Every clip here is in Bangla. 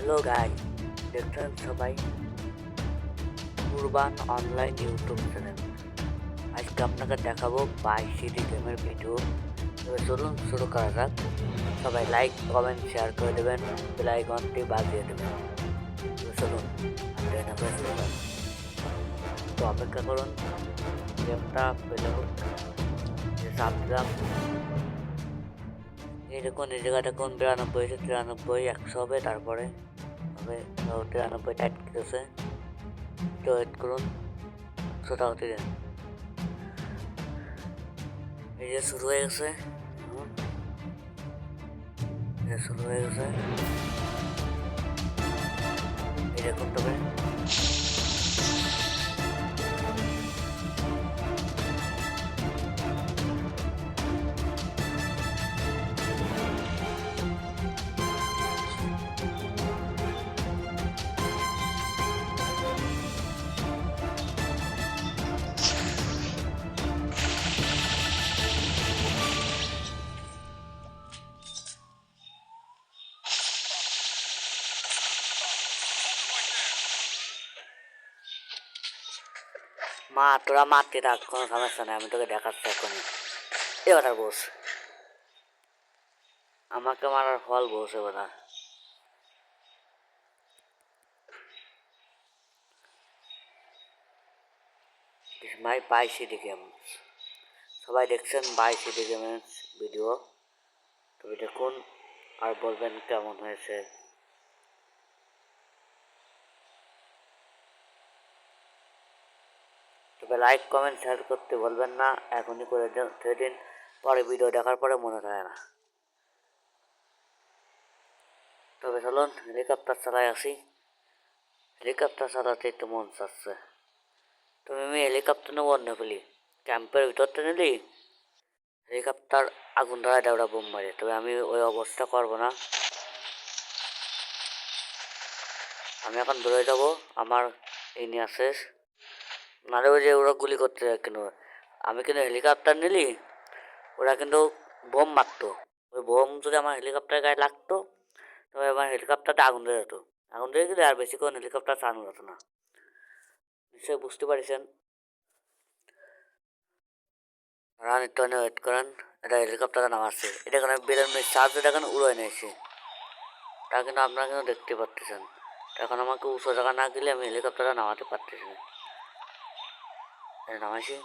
হ্যালো গাই, দেখছেন সবাই কুরবান অনলাইন ইউটিউব চ্যানেল। আজকে আপনাকে দেখাবো বাইসিটি গেমের ভিডিও। তবে চলুন শুরু করা যাক। সবাই লাইক কমেন্ট শেয়ার করে দেবেন, বেল আইকনটি বাজিয়ে দেবেন। তবে চলুন শুরু করা। তো অপেক্ষা করুন, গেমটা পেলে যে চাপ দিলাম। এই দেখুন এই জায়গাটা কোন 92 93 100 হবে, তারপরে হবে 93 টাইট করেছে। তো ওয়েট করুন, 100 টাকা দিন। এই যে শুরু হয়ে গেছে, শুরু হয়ে গেছে। এই দেখুন তবে মা তোরা মারতে থাক, কোনো সমস্যা নেই, আমি তোকে দেখাচ্ছি এখনই। এবার বস, আমাকে মারার ফল বস এবার। মাই বাইসিটি গেমস, সবাই দেখছেন বাইসিটি গেমের ভিডিও। তবে দেখুন আর বলবেন কেমন হয়েছে। তবে লাইক কমেন্ট শেয়ার করতে বলবেন না, এখনই করে দিন, পরে ভিডিও দেখার পরে মনে থাকে না। তবে চলুন হেলিকপ্টার চালাই আসি। হেলিকপ্টার চালাতে একটু মন চাচ্ছে। তুমি আমি হেলিকপ্টার নেবো অন্য ফেলি, ক্যাম্পের ভিতরটা নিলি হেলিকপ্টার আগুন ধরায় দেওয়া বোম মারে। তবে আমি ওই অবস্থা করবো না, আমি এখন দৌড়ে যাবো। আমার এই নিয়ে শেষ, নাহলে ওই যে ওরা গুলি করতে যায় কেন। আমি কিন্তু হেলিকপ্টার নিলি ওরা কিন্তু বোম মারতো। ওই বোম যদি আমার হেলিকপ্টার গায়ে লাগতো তবে আমার হেলিকপ্টারটা আগুন ধরে যেত। আগুন ধরে গেলে আর বেশিক্ষণ হেলিকপ্টার চালানো যেত না। নিশ্চয়ই বুঝতে পারছেন। রান একটু ওয়েট করেন, এটা হেলিকপ্টারটা নামাচ্ছে। এটা এখানে বেলের মেয়ে চার্জটা এখানে উড়ে নিয়েছে, তা কিন্তু আপনারা কিন্তু দেখতে পাচ্ছেন। এখন আমাকে উঁচু জায়গা না গেলে আমি হেলিকপ্টারটা নামাতে পারতেছি না। নামাইছি,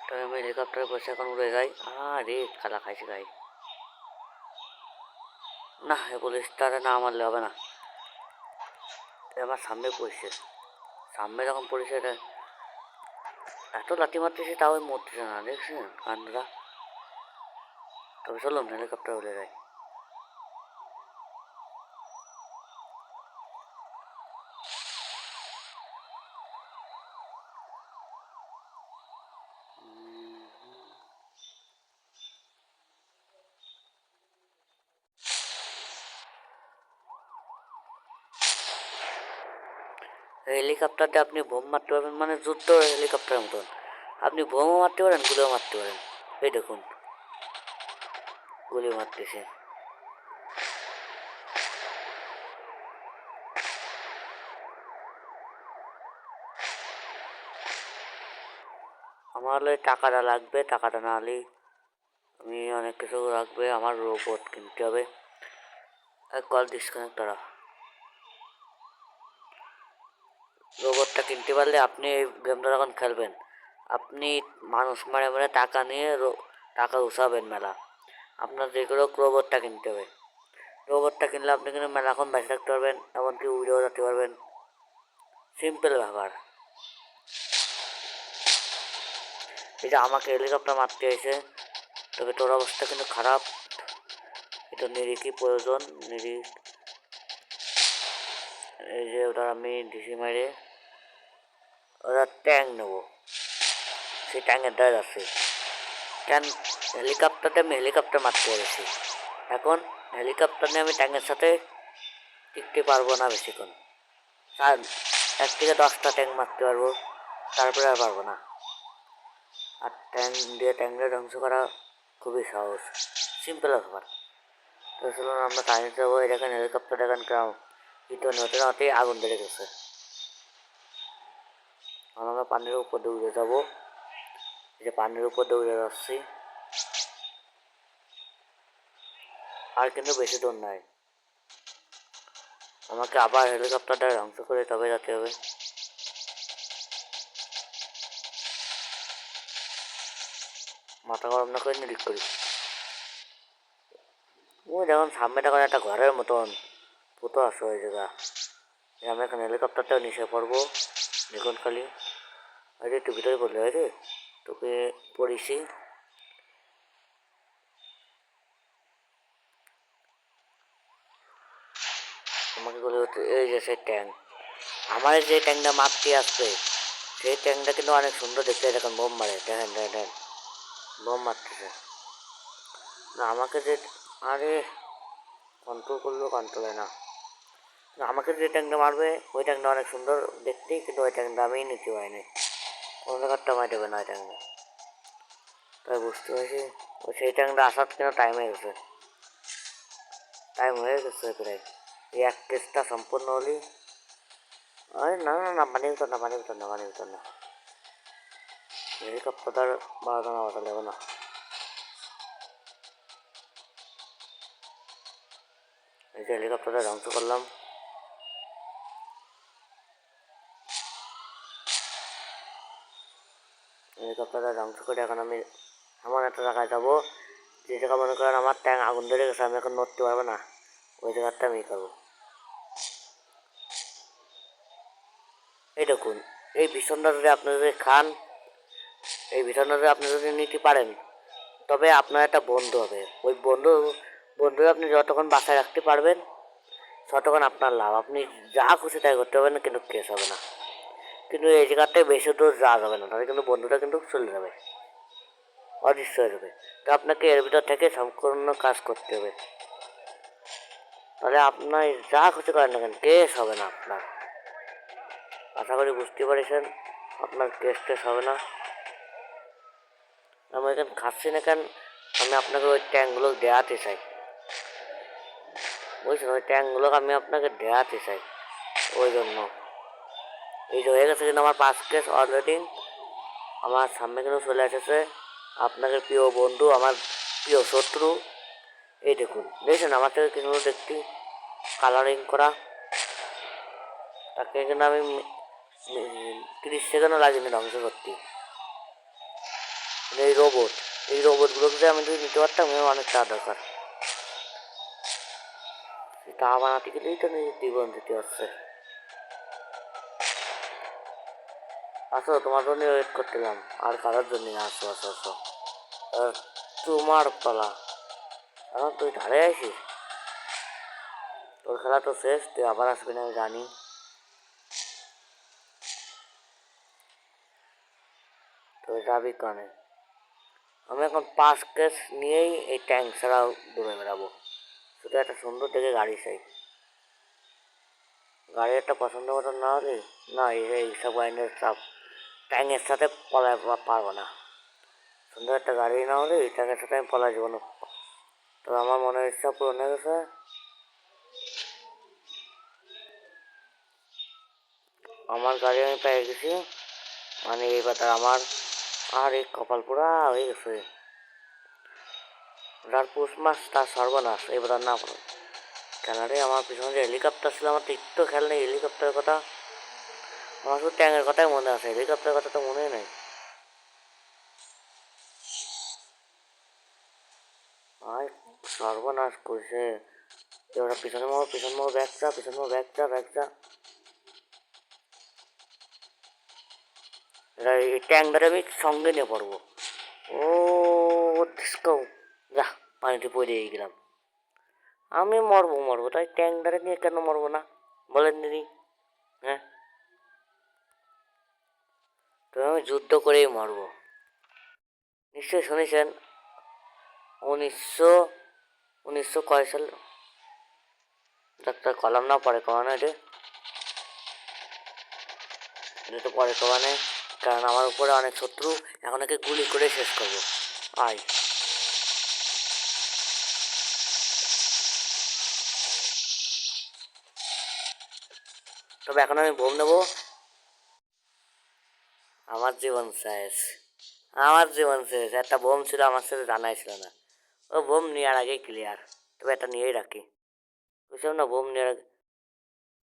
তবে আমি হেলিকপ্টারে বসে এখন উড়ে যাই। আরে খালা খাইছি গাই না, এ পুলিশটারে না মারলে হবে না। আমার সামনে পড়ছে, সামনে যখন পড়েছে এত লাঠি মারতেছে তাও মরতেছে না, দেখছেন কান্ডরা। তবে চলুন হেলিকপ্টার উড়ে যায়। হেলিকপ্টারতে আপনি বোম মারতে পারবেন, মানে যুদ্ধ হেলিকপ্টারের মতন। আপনি বোমও মারতে পারেন, গুলিও মারতে পারেন। এই দেখুন গুলি মারতেছে। আমার হলে টাকাটা লাগবে, টাকাটা না হলেই আমি অনেক কিছু লাগবে। আমার রোবট কিনতে হবে। কল ডিসকানেক্ট করা। রোবটটা কিনতে পারলে আপনি এই গেমটা যখন খেলবেন আপনি মানুষ মারে মারে টাকা নিয়ে টাকা উঠাবেন মেলা। আপনার যে কোনো রোবটটা কিনতে হবে। রোবটটা কিনলে আপনি কিন্তু মেলাক্ষণ বেঁচে থাকতে পারবেন, এমনকি উড়েও যেতে পারবেন। সিম্পল ব্যাপার। এটা আমাকে হেলিকপ্টার মারতে হয়েছে, তবে তোর অবস্থা কিন্তু খারাপ। এটা নিরিখই প্রয়োজন, নিরিখ। এই যে ওটা আমি ডিসি মারে ওরা ট্যাঙ্ক নেবো, সেই ট্যাঙ্কের দ্বারা যাচ্ছে। ট্যাঙ্ক হেলিকপ্টারটা আমি হেলিকপ্টার মারতে পেরেছি। এখন হেলিকপ্টার নিয়ে আমি ট্যাঙ্কের সাথে টিকতে পারবো না বেশিক্ষণ। আর 1 থেকে 10টা ট্যাঙ্ক মারতে পারবো, তারপরে আর পারবো না। আর ট্যাঙ্ক দিয়ে ট্যাঙ্কে ধ্বংস করা খুবই সহজ। সিম্পল ব্যাপার। তো চলুন আমরা কাহিনী যাবো। এই দেখেন হেলিকপ্টার, দেখেন কেমন ইটন হতে না হতেই আগুন ধরে গেছে। আমরা পানির উপর দৌড়ে যাবো। এই যে পানির উপর দৌড়ে যাচ্ছি, আর কিন্তু বেশি দূর নাই। আমাকে আবার হেলিকপ্টারটা ধ্বংস করে তবে যেতে হবে। মাথা গরম না করে নিরিখ করি। ওই দেখুন সামনে দেখুন একটা ঘরের মতন পুতো আসো ওই জায়গা। আমি এখন হেলিকপ্টারটাও নিচে পড়বো। দেখুন খালি আরে একটু ভিতরে পড়লে হয় রে, তোকে পড়েছি। আমাকে বলে হচ্ছে এই যে সেই ট্যাঙ্ক, আমার যে ট্যাঙ্কটা মারতে আসবে সেই ট্যাঙ্কটা কিন্তু অনেক সুন্দর দেখতে। দেখেন বোম মারে, দেখেন দেখেন বোম মারতেছে না আমাকে যে, আরে কন্ট্রোল করলেও কন্ট্রোল হয় না। আমাকে যে ট্যাঙ্কটা মারবে ওই ট্যাঙ্কটা অনেক সুন্দর দেখতে, কিন্তু ওই ট্যাঙ্কটা আমি নিতে পারিনি। কোনো জায়গাটা মার দেবে না ওই ট্যাঙ্কটা, তাই বুঝতে পারছি। ওই সেই ট্যাঙ্কটা আসার কেন টাইম হয়ে গেছে, টাইম হয়ে গেছে প্রায়। এই এক টেস্টটা সম্পূর্ণ হলি। আরে না না না, পানি ভিতর না, পানি ভিতর না, পানি ভিতর না। হেলিকপ্টার 12টা না বাতা দেবো না। এই যে হেলিকপ্টারটা ধ্বংস করলাম। হেলিকপ্টারটা ধ্বংস করে এখন আমি এমন একটা জায়গায় যাবো যে জায়গা মনে করেন আমার ট্যাঙ্ক আগুন ধরে গেছে, আমি এখন নড়তে পারবো না, ওই জায়গাটা আমি করবো। এই দেখুন এই ভীষণটা যদি আপনি যদি খান, এই ভীষণটা যদি আপনি যদি নিতে পারেন, তবে আপনার একটা বন্ধু হবে। ওই বন্ধু আপনি যতক্ষণ বাসায় রাখতে পারবেন ততক্ষণ আপনার লাভ। আপনি যা খুশি তাই করতে পারবেন না, কিন্তু কেস হবে না। কিন্তু এই জায়গাটায় বেশি দূর যাওয়া যাবে না, তাহলে কিন্তু বন্ধুটা কিন্তু চলে যাবে, অদৃশ্য হয়ে যাবে। তো আপনাকে এর ভিতর থেকে সম্পূর্ণ কাজ করতে হবে, তাহলে আপনার যা খুশি করেন না কেন কেস হবে না আপনার। আশা করি বুঝতে পারছেন, আপনার কেস টেস হবে না। আমি এখানে খাচ্ছি না কেন, আমি আপনাকে ওই ট্যাঙ্কগুলো দেখাতে চাই, বুঝছেন? ওই ট্যাঙ্কগুলো আমি আপনাকে দেখাতে চাই, ওই জন্য। এই যে হয়ে গেছে কিন্তু আমার 5 কেস অলরেডি আমার সামনে কিন্তু চলে এসেছে আপনাদের প্রিয় বন্ধু, আমার প্রিয় শত্রু। এই দেখুন দেখছেন আমার থেকে কিন্তু দেখতে কালারিং করা, তাকে কিন্তু আমি 30 সেকেন্ডও লাগেনি ধ্বংস করতে। এই রোবটগুলোকে যদি আমি যদি নিতে পারতাম, অনেক টাকা দরকার। তা বানাতে গেলেই তো নিজের জীবন দিতে হচ্ছে। আসো তোমার জন্য ওয়েট করতেলাম, আর কারোর জন্য না। আসো আসো আসো, তোমার পালা। এখন তুই ধারে আসিস, তোর খেলা তো শেষ, তুই আবার আসবি না আমি জানি। তো যাবি কানে। আমি এখন 5 কেস নিয়েই এই ট্যাঙ্ক ছাড়াও দূরে বেড়াবো। শুধু একটা সুন্দর দেখে গাড়ি চাই। গাড়ি একটা পছন্দ মতো না হলে না, এইসব গাড়ির চাপ ট্যাঙ্কের সাথে পলায় পারবো না। সুন্দর একটা গাড়ি না হলে এই ট্যাঙ্কের সাথে আমি পলায় যাবো না। তো আমার মনের ইচ্ছা পূরণ হয়ে গেছে। আমার গাড়ি আমি পেয়ে গেছি, মানে এইবার আমার আর এই কপাল পোড়া হয়ে গেছে। যার পুষ মাস তার সর্বনাশ, এবার না পড়ে খেলারে। আমার পিছনে যে হেলিকপ্টার ছিল, আমার তো একটু খেয়াল নেই হেলিকপ্টারের কথা। আমার শুধু ট্যাঙ্কের কথাই মনে আছে, হেলিকপ্টারের কথা তো মনেই নেই। আর সর্বনাশ করছে। এবার পিছনে মোড় ব্যাগ চা, পিছনে মোড় ব্যাগ চা। এই ট্যাঙ্কটারে আমি সঙ্গে নিয়ে পড়বো। ও ডিসকাউ, যা পানিতে পড়ে গেলাম। আমি মরবো তাই ট্যাঙ্কটারে নিয়ে কেন মরবো না বলেন দিদি? হ্যাঁ, তো আমি যুদ্ধ করেই মরবো। নিশ্চয়ই শুনেছেন 1900 কয় সাল, ডাক্তার কলাম না পরে কমানো, এটা তো পরে কমানে, কারণ আমার উপরে অনেক শত্রু, এখন একে গুলি করে শেষ করবো। আয় তবে এখন আমি বোম নেবো। আমার জীবন শেষ, আমার জীবন শেষ। একটা বোম ছিল, আমার সাথে জানাই ছিল না। ও বোম নেওয়ার আগেই ক্লিয়ার। তবে এটা নিয়েই রাখি, বুঝলাম না বোম নেওয়ার আগে।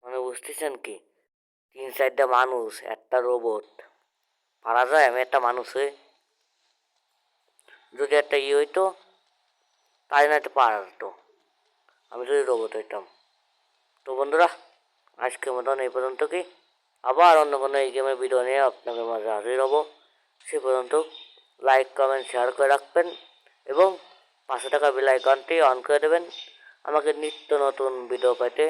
মানে বুঝতেছেন কি, 3-4টা মানুষ, একটা রোবট, পারা যায়? আমি একটা মানুষ হয়ে যদি একটা হইতো, তাই না একটা পারা যেত, আমি যদি রোবট হইতাম। তো বন্ধুরা, আজকের মতন এই পর্যন্ত কি, আবার অন্য কোনো এই গেমের ভিডিও নিয়ে আপনাদের মাঝে হাজির হবো। সে পর্যন্ত লাইক কমেন্ট শেয়ার করে রাখবেন এবং 500 টাকা বেল আইকনটি অন করে দেবেন আমাকে নিত্য নতুন ভিডিও পেতে।